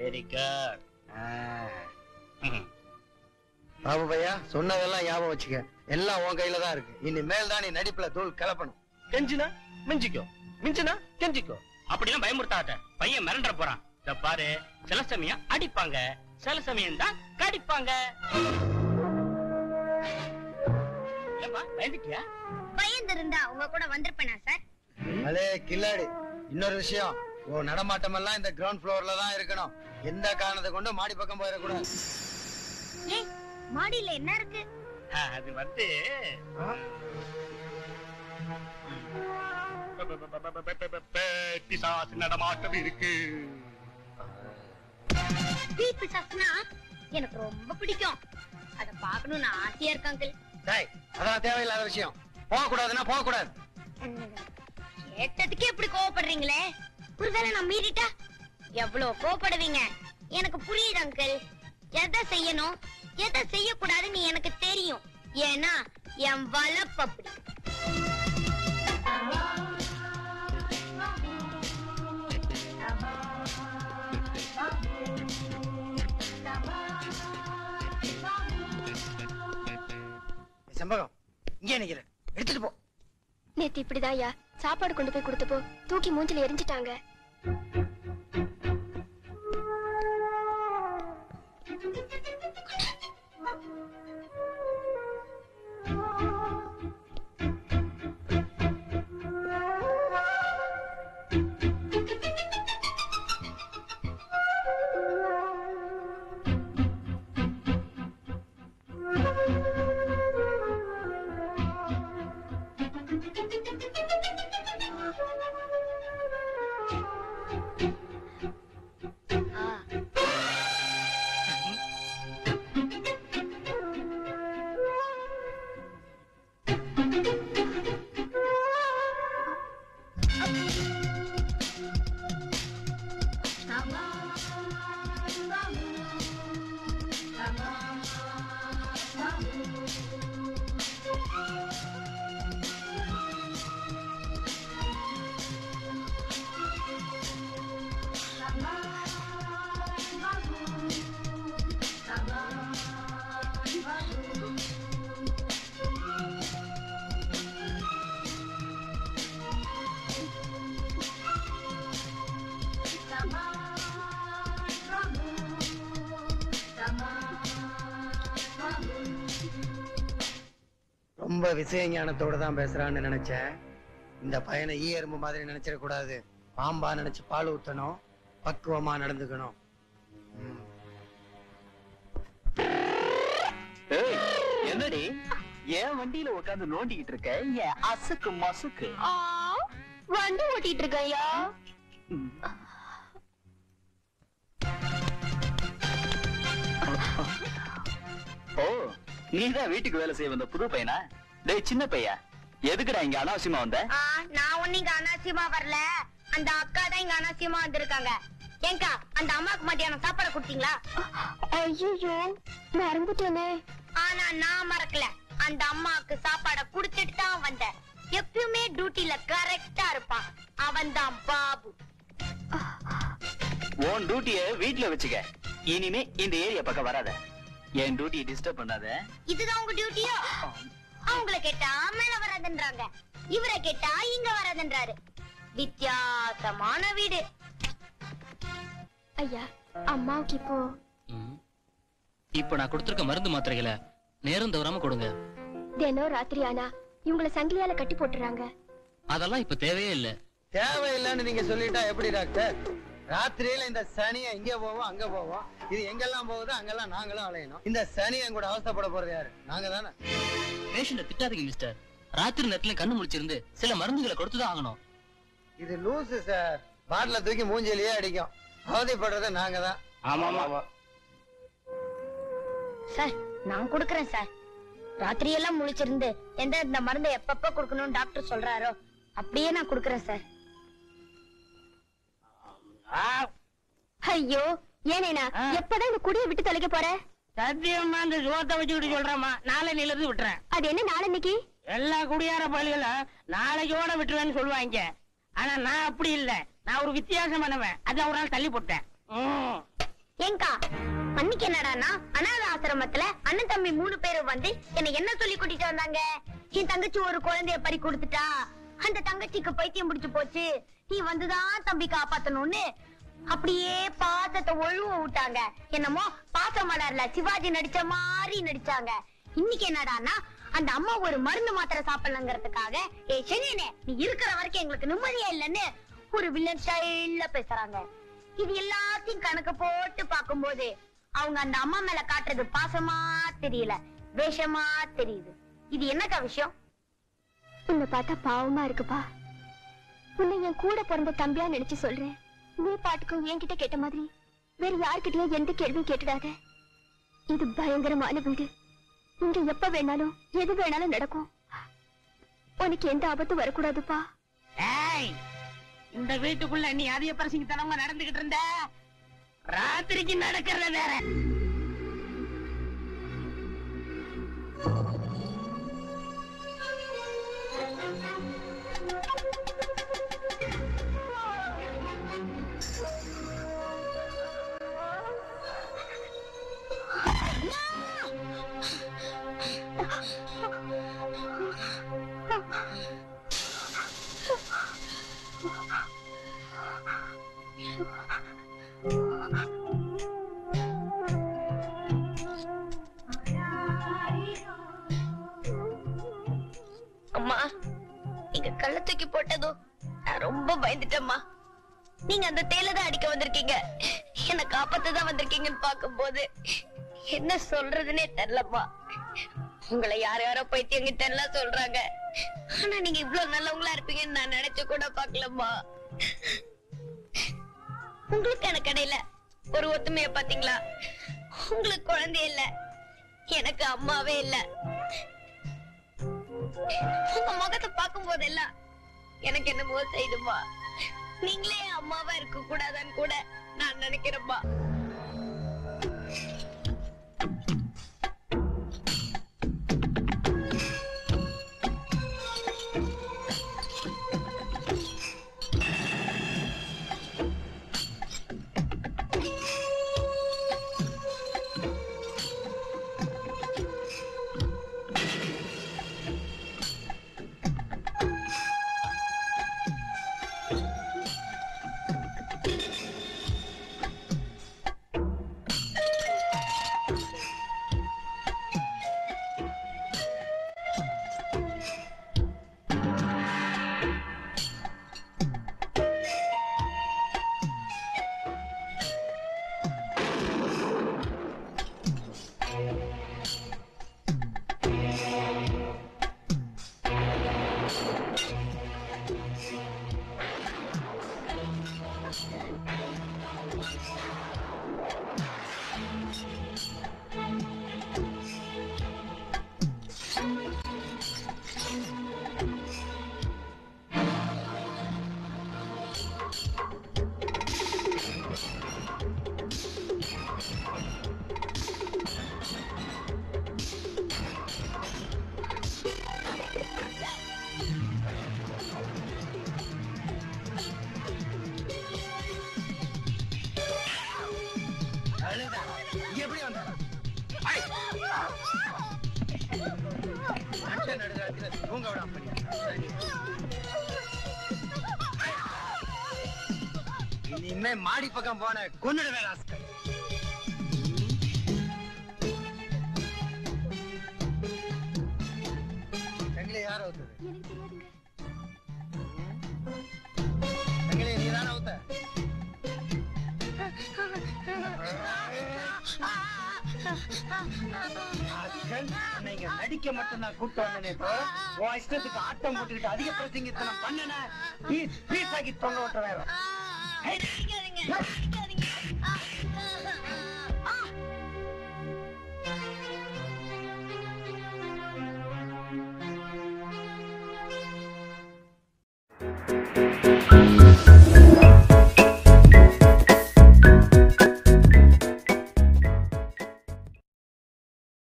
Very good. Babu பையா சொன்னதெல்லாம் ஞாபகம் வச்சுக்க. எல்லாம் உன் கையில தான் இருக்கு. இனிமேல் தான் நீ நடிப்புல தூள் கிளப்பணும். கெஞ்சினா மிஞ்சிக்கோ, மிஞ்சினா கெஞ்சிக்கோ. அப்படிலாம் பயமுறுத்தாத. பையன் மிரண்ட போறான். இத பாரு, சில சமயம் அடிப்பாங்க, சில சமயம் தான் கடிப்பாங்க. பயந்துட்டியா? பயந்து இருந்தா உங்க கூட வந்திருப்பேனா சார்? அலே கில்லாடி, இன்னொரு விஷயம், உன் நடமாட்டம் எல்லாம் இந்த கிரவுண்ட் ஃப்ளோர்ல தான் இருக்கணும். எந்த காரணத்தை கொண்டு மாடி பக்கம் போயிடக்கூடாது. மாடியில என்ன இருக்கு? அது வந்து பிசாசு நடமாட்டம் இருக்கு. பிசாசுனா எனக்கு ரொம்ப பிடிக்கும். அத பாக்கணும்னு ஆசையா இருக்கு அங்கிள். டேய், அதான் தேவையில்லாத விஷயம். போக கூடாதுன்னா போக கூடாது. கேட்டதுக்கு எப்படி கோவப்படுறீங்களே? ஒருவேளை நான் மீறிட்டா எவ்வளவு கோவப்படுவீங்க எனக்கு புரியுது அங்கிள். எதை செய்யணும் எதை செய்யக்கூடாதுன்னு எனக்கு தெரியும். ஏன்னா என் வளர்ப்பு அப்படி. செம்பகம், இங்கே நிக்கிறேன், எடுத்துட்டு போ. நேத்து இப்படிதான் சாப்பாடு கொண்டு போய் கொடுத்தப்போ தூக்கி மூஞ்சில எரிஞ்சிட்டாங்க. ரொம்ப விஷய ஞானத்தோட தான் பேசுறான்னு நினைச்சேன். இந்த பையனை எறும்பு மாதிரி நினைச்சிட கூடாது. பாம்பா நினைச்சு பால் ஊத்தணும், பக்குவமா நடந்துக்கணும். என்னடி ஏன் வண்டியில உட்கார்ந்து நோண்டிக்கிட்டு இருக்க? ஏன் அசுக்கு மசுக்கு வண்டி ஓட்டிட்டு இருக்கையா? ஓ, நீதான் வீட்டுக்கு வேலை செய்ய வந்த புது பையனா? டேய் சின்ன பையா, எதுக்குடா இங்க அனாவசியமா வந்த? நான் ஒண்ணு இங்க அனாவசியமா வரல. அந்த அக்கா தான் இங்க அனாவசியமா வந்திருக்காங்க. ஏங்கா, அந்த அம்மாக்கு மத்தியானம் சாப்பாடு கொடுத்தீங்களா? ஐயோ, மறந்துட்டேனே. ஆனா நான் மறக்கல. அந்த அம்மாக்கு சாப்பாட குடுத்துட்டு தான் வந்தேன். எப்பயுமே டியூட்டில கரெக்டா இருப்பான். அவன் தான் பாபு. உன் டியூட்டிய வீட்டுல வச்சுக்க. இனிமே இந்த ஏரியா பக்கம் வராத. என் டியூட்டியை டிஸ்டர்ப் பண்ணாத. இதுதான் உங்க டியூட்டியோ? அவங்கள கேட்டா மேல வராதுன்றாங்க, இவரை கேட்டா இங்க வராதுன்றாரு. வித்தியாசமான வீடு. ஐயா, அம்மாவுக்கு இப்போ நான் கொடுத்திருக்க மருந்து மாத்திரைகளை நேரம் தவறாம கொடுங்க. தினம் ராத்திரி ஆனா இவங்களை சங்கிலியால கட்டி போட்டுறாங்க. அதெல்லாம் இப்ப தேவையே இல்ல. தேவையில்லைன்னு நீங்க சொல்லிட்டா எப்படி டாக்டர்? ராத்திரியில இந்த சனியை இங்க போவோம் அங்க போவோம். இது எங்கெல்லாம் போகுதோ அங்கெல்லாம் நாங்களும் அலையணும். இந்த சனியை கூட அவஸ்தைப்பட போறது யாரு? நாங்க தானே. பேஷண்ட திட்டாதீங்க மிஸ்டர். ராத்திரி நேரத்துல கண்ணு முடிச்சிருந்து சில மருந்துகளை கொடுத்துதான் ஆகணும். இது லூசு சார். பாட்டில தூக்கி மூஞ்சிலேயே அடிக்கும். அவதிப்படுறது நாங்க தான். ஆமா சார், நான் கொடுக்கறேன் சார். ராத்திரி எல்லாம் முழிச்சிருந்து இந்த மருந்தை எப்பப்ப கொடுக்கணும் டாக்டர் சொல்றாரோ அப்படியே நான் கொடுக்கறேன் சார். ஐயோ, ஏனேனா எப்பதான் இந்த குடியை விட்டு தொலைக்க போற? சத்தியமா இந்த சோத்தை வச்சுக்கிட்டு சொல்றேம்மா, நாளை நிலத்து விட்டுறேன். அது என்ன நாளன்னைக்கு? எல்லா குடியார பள்ளிகளும் நாளைக்கோட விட்டுருவேன்னு சொல்லுவாங்க. ஆனா நான் அப்படி இல்ல. நான் ஒரு வித்தியாசம் பண்ணுவேன். அதான் ஒரு நாள் தள்ளி போட்டேன். ஏங்கா அன்னைக்கு என்னடானா அனாத ஆசிரமத்துல அண்ணன் தம்பி 3 பேரும் வந்து என்ன சொல்லி கூட்டிட்டு வந்தாங்க? என் தங்கச்சி ஒரு குழந்தைய பறி கொடுத்துட்டா, அந்த தங்கச்சிக்கு பைத்தியம் பிடிச்சு போச்சு, நீ வந்துதான் தம்பி காப்பாத்தணும்னு அப்படியே பாசத்தை ஒழுவ விட்டாங்க. என்னமோ பாசமலர்ல சிவாஜி நடிச்ச மாதிரி நடிச்சாங்க. இன்னைக்கு என்னடானா அந்த அம்மா ஒரு மருந்து மாத்திரை சாப்பிடலங்கிறதுக்காக சனியனே நீ இருக்கிற வரைக்கும் எங்களுக்கு நிம்மதியா இல்லன்னு ஒரு வில்லன் ஸ்டைல்ல பேசுறாங்க. இது எல்லாத்தையும் கணக்கு போட்டு பாக்கும்போது அவங்க அந்த அம்மா மேல காட்டுறது பாசமா தெரியல, வேஷமா தெரியுது. இது என்னக்கா விஷயம்? உன்னை பார்த்தா பாவமா இருக்குப்பா. உன்னை என் கூட பிறந்த தம்பியா நினைச்சு சொல்றேன். நீ பாட்டுக்கும் என்கிட்ட கேட்ட மாதிரி வேற யார்கிட்டயும் எந்த கேள்வியும் கேட்டுடாத. இது பயங்கரமான வீடு. இங்க எப்ப வேணாலும் எது வேணாலும் நடக்கும். உனக்கு எந்த ஆபத்தும் வரக்கூடாதுப்பா. ஏய், இந்த வீட்டுக்குள்ள நீ அதிக பிரசங்கித்தனமா நடந்துகிட்டு இருந்த, ராத்திரிக்கு நடக்கிறத வேற. அம்மா, நீங்க கள்ள தூக்கி போட்டதோ நான் ரொம்ப பயந்துட்டேம்மா. நீங்க அந்த தேலதான் அடிக்க வந்திருக்கீங்க, என்ன காப்பாத்ததான் வந்திருக்கீங்கன்னு பாக்கும்போது என்ன சொல்றதுன்னே தெரியலம்மா. உங்களை யாரோ பைத்தியங்கிட்ட எல்லாம் சொல்றாங்க, ஆனா நீங்க இவ்வளவு நல்லவங்களா இருப்பீங்கன்னு நான் நினைச்சு கூட பாக்கலம்மா. உங்களுக்கு எனக்கு இடையில ஒரு ஒத்துமைய பாத்தீங்களா? உங்களுக்கு குழந்தை இல்ல, எனக்கு அம்மாவே இல்ல. உங்க முகத்தை பார்க்கும் போதெல்லாம் எனக்கு என்னமோ செய்யுதுமா. நீங்களே அம்மாவா இருக்க கூடாதான்னு கூட நான் நினைக்கிறேன்மா. இனிமே மாடி பக்கம் போன கொன்னுடுவேன் ராஸ்கல். எங்களை யார் அவுத்தது? எங்களை நீதான் அவுத்த? நீங்க நடிக்க மட்டும் நான் கூப்பிட்டு வந்தேனே தவிர உன் இஷ்டத்துக்கு ஆட்டம் போட்டுக்கிட்டு அதிக பிரசங்கத்தனம் பண்ணன பீஸ் ஆகி தொங்க விட்ட வேற.